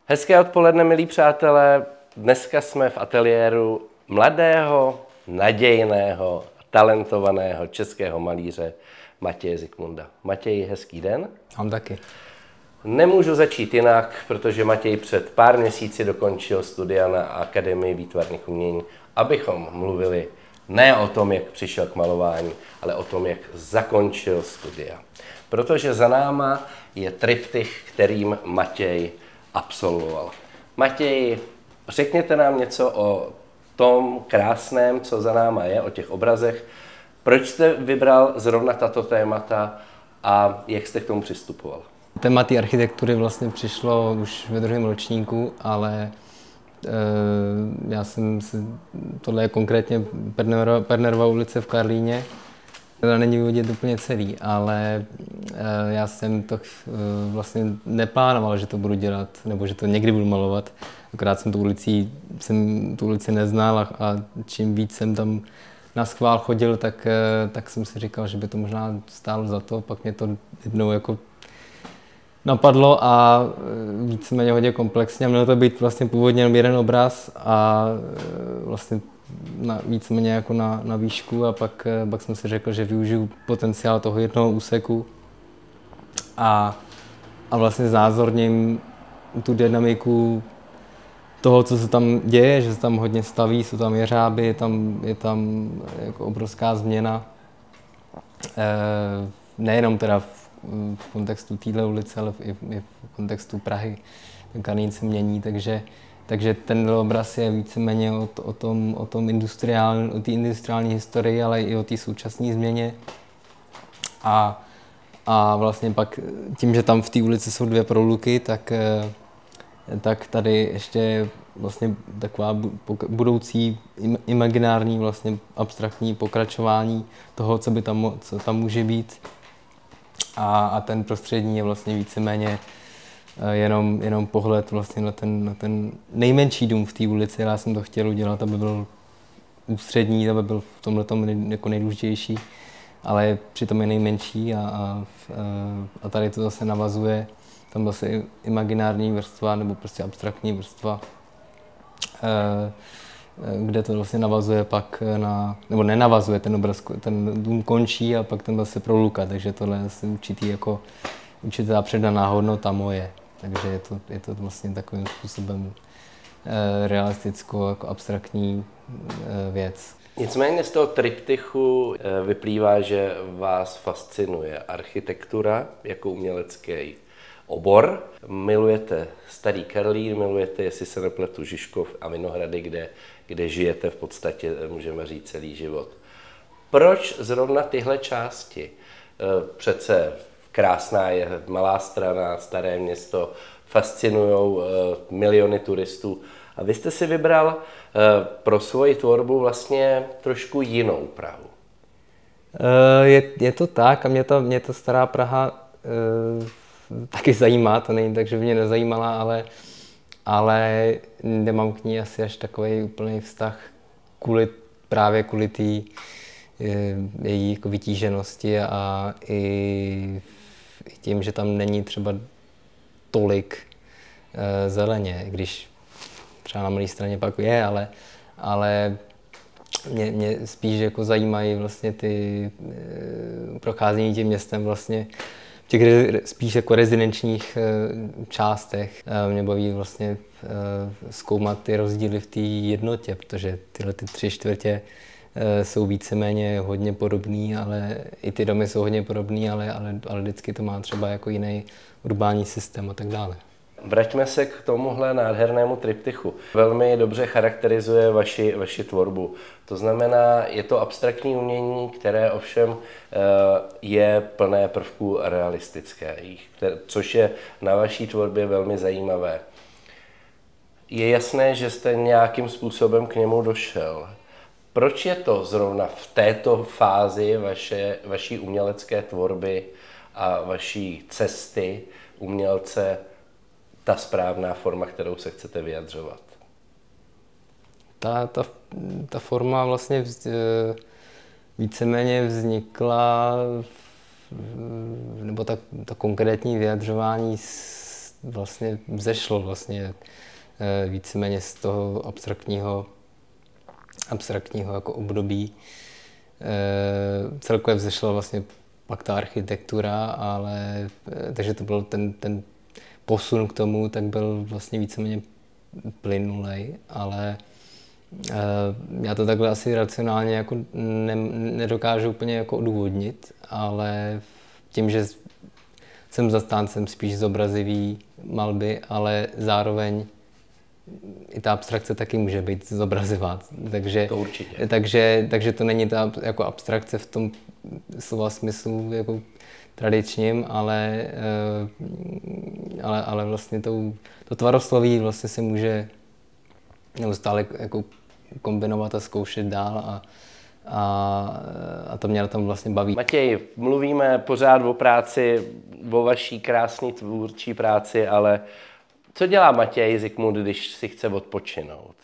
Hezké odpoledne, milí přátelé. Dneska jsme v ateliéru mladého, nadějného, talentovaného českého malíře Matěje Zikmunda. Matěj, hezký den. Mám taky. Nemůžu začít jinak, protože Matěj před pár měsíci dokončil studia na Akademii výtvarných umění, abychom mluvili ne o tom, jak přišel k malování, ale o tom, jak zakončil studia. Protože za náma je triptych, kterým Matěj absolvoval. Matěj, řekněte nám něco o tom krásném, co za náma je, o těch obrazech. Proč jste vybral zrovna tato témata a jak jste k tomu přistupoval? Téma té architektury vlastně přišlo už ve druhém ročníku, ale tohle je konkrétně Pernerova ulice v Karlíně. To není vidět úplně celý, ale já jsem to vlastně neplánoval, že to budu dělat, nebo že to někdy budu malovat. Akorát jsem tu ulici neznal a čím víc jsem tam na schvál chodil, tak jsem si říkal, že by to možná stálo za to. Pak mě to jednou jako napadlo a víceméně hodně komplexně. Mělo to být vlastně původně jenom jeden obraz a vlastně víceméně jako na výšku a pak jsem si řekl, že využiju potenciál toho jednoho úseku a vlastně znázorním tu dynamiku toho, co se tam děje, že se tam hodně staví, jsou tam jeřáby, je tam jako obrovská změna. Nejenom teda v kontextu téhle ulice, ale i v kontextu Prahy. Ten Karlín se mění, takže ten obraz je víceméně o té industriální historii, ale i o té současné změně. A vlastně pak tím, že tam v té ulici jsou dvě proluky, tak tady ještě vlastně taková budoucí imaginární, vlastně abstraktní pokračování toho, co tam může být. A ten prostřední je vlastně víceméně jenom pohled vlastně na ten nejmenší dům v té ulici. Já jsem to chtěl udělat, aby byl ústřední, aby byl v tomhletom jako nejdůležitější, ale přitom je nejmenší a tady to zase navazuje, tam zase imaginární vrstva nebo prostě abstraktní vrstva, kde to vlastně navazuje pak nebo nenavazuje, ten dům končí a pak tam zase proluka, takže tohle je vlastně určitá předaná hodnota moje. Takže je to vlastně takovým způsobem realistickou, jako abstraktní věc. Nicméně z toho triptychu vyplývá, že vás fascinuje architektura jako umělecký obor. Milujete Starý Karlín, milujete, jestli se nepletu, Žižkov a Vinohrady, kde žijete v podstatě, můžeme říct, celý život. Proč zrovna tyhle části? Přece krásná je Malá Strana, Staré Město, fascinujou miliony turistů. A vy jste si vybral pro svoji tvorbu vlastně trošku jinou Prahu. Je to tak a mě ta Stará Praha taky zajímá, to není tak, že by mě nezajímala, ale nemám k ní asi až takový úplný vztah právě kvůli té její jako vytíženosti a i tím, že tam není třeba tolik zeleně, když třeba na Malé Straně pak je, ale mě spíš jako zajímají vlastně ty procházení tím městem vlastně v těch spíš jako rezidenčních částech. Mě baví vlastně zkoumat ty rozdíly v té jednotě, protože tyhle ty 3/4 jsou víceméně hodně podobný, ale i ty domy jsou hodně podobný, ale vždycky to má třeba jako jiný urbání systém a tak dále. Vraťme se k tomuhle nádhernému triptychu. Velmi dobře charakterizuje vaši tvorbu. To znamená, je to abstraktní umění, které ovšem je plné prvků realistických, což je na vaší tvorbě velmi zajímavé. Je jasné, že jste nějakým způsobem k němu došel. Proč je to zrovna v této fázi vaší umělecké tvorby a vaší cesty umělce ta správná forma, kterou se chcete vyjadřovat? Ta forma vlastně víceméně vznikla, nebo ta konkrétní vyjadřování z vlastně vzešlo vlastně víceméně z toho abstraktního jako období. Celkově vzešla vlastně pak ta architektura, ale takže to byl ten posun k tomu, tak byl vlastně víceméně plynulej, ale já to takhle asi racionálně jako nedokážu úplně jako odůvodnit, ale tím, že jsem zastáncem spíš zobrazivý malby, ale zároveň i ta abstrakce taky může být zobrazivá. Takže to určitě. Takže to není ta jako abstrakce v tom slova smyslu jako tradičním, ale vlastně to tvarosloví vlastně se může neustále jako kombinovat a zkoušet dál a to mě na tom vlastně baví. Matěj, mluvíme pořád o práci, o vaší krásné tvůrčí práci, ale co dělá Matěj Zikmund, když si chce odpočinout?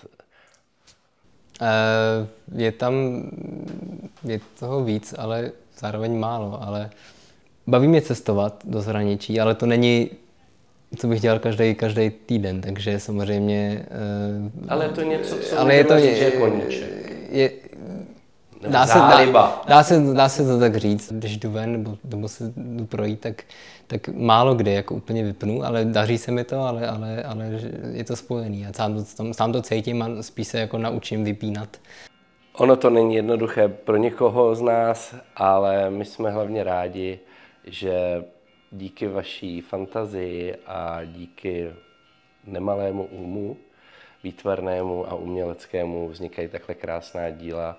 Je toho víc, ale zároveň málo, ale baví mě cestovat do zahraničí, ale to není, co bych dělal každý týden, takže samozřejmě... Ale je to něco, co můžeme říct, že je koníček. Dá se to tak říct, když jdu ven nebo se jdu projít, tak málo kdy jako úplně vypnu, ale daří se mi to, ale je to spojený. Já sám to cítím a spíš se jako naučím vypínat. Ono to není jednoduché pro někoho z nás, ale my jsme hlavně rádi, že díky vaší fantazii a díky nemalému umu, výtvarnému a uměleckému vznikají takhle krásná díla.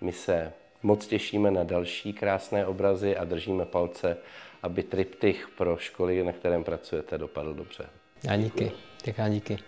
My se moc těšíme na další krásné obrazy a držíme palce, aby triptych pro školy, na kterém pracujete, dopadl dobře. A díky.